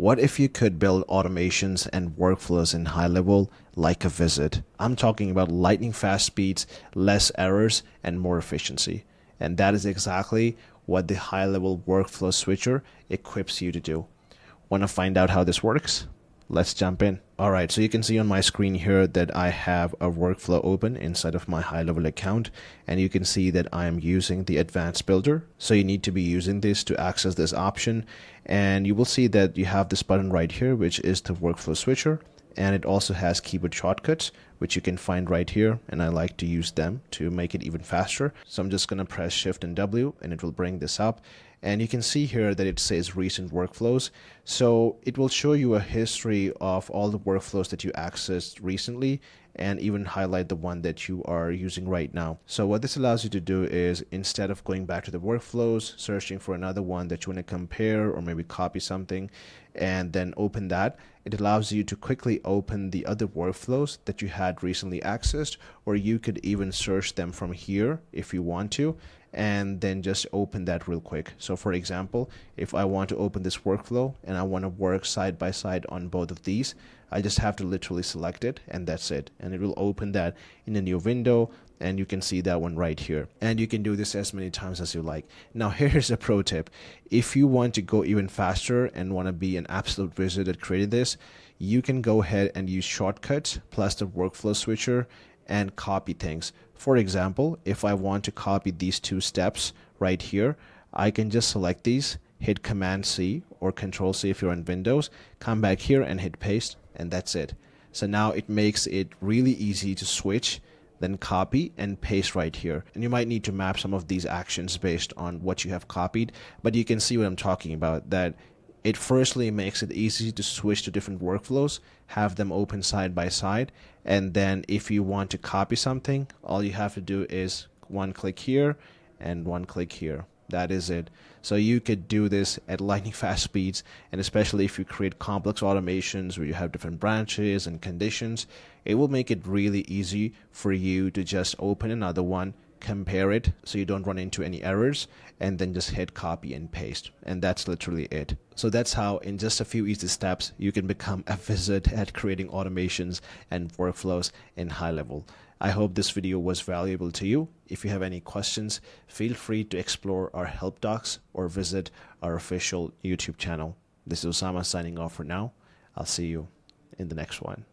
What if you could build automations and workflows in HighLevel like a visit? I'm talking about lightning fast speeds, less errors, and more efficiency. And that is exactly what the HighLevel workflow switcher equips you to do. Want to find out how this works? Let's jump in. All right, so you can see on my screen here that I have a workflow open inside of my HighLevel account, and you can see that I am using the advanced builder. So you need to be using this to access this option, and you will see that you have this button right here, which is the workflow switcher, and it also has keyboard shortcuts, which you can find right here, and I like to use them to make it even faster. So I'm just going to press Shift and W, and it will bring this up. And you can see here that it says recent workflows. So it will show you a history of all the workflows that you accessed recently and even highlight the one that you are using right now. So what this allows you to do is, instead of going back to the workflows, searching for another one that you want to compare or maybe copy something and then open that, it allows you to quickly open the other workflows that you had recently accessed, or you could even search them from here if you want to, and then just open that real quick. So for example, if I want to open this workflow and I want to work side by side on both of these, I just have to literally select it and that's it. And it will open that in a new window, and you can see that one right here. And you can do this as many times as you like. Now here's a pro tip. If you want to go even faster and want to be an absolute wizard at creating this, you can go ahead and use shortcuts plus the workflow switcher and copy things. For example, if I want to copy these two steps right here, I can just select these, hit Command C or Control C if you're on Windows, come back here and hit paste, and that's it. So now it makes it really easy to switch, then copy and paste right here. And you might need to map some of these actions based on what you have copied, but you can see what I'm talking about, that it firstly makes it easy to switch to different workflows, have them open side by side, and then if you want to copy something, all you have to do is one click here and one click here. That is it. So you could do this at lightning fast speeds, and especially if you create complex automations where you have different branches and conditions, it will make it really easy for you to just open another one, compare it so you don't run into any errors, and then just hit copy and paste, and that's literally it. So that's how in just a few easy steps you can become a wizard at creating automations and workflows in HighLevel. I hope this video was valuable to you. If you have any questions, feel free to explore our help docs or visit our official YouTube channel. This is Usama signing off for now. I'll see you in the next one.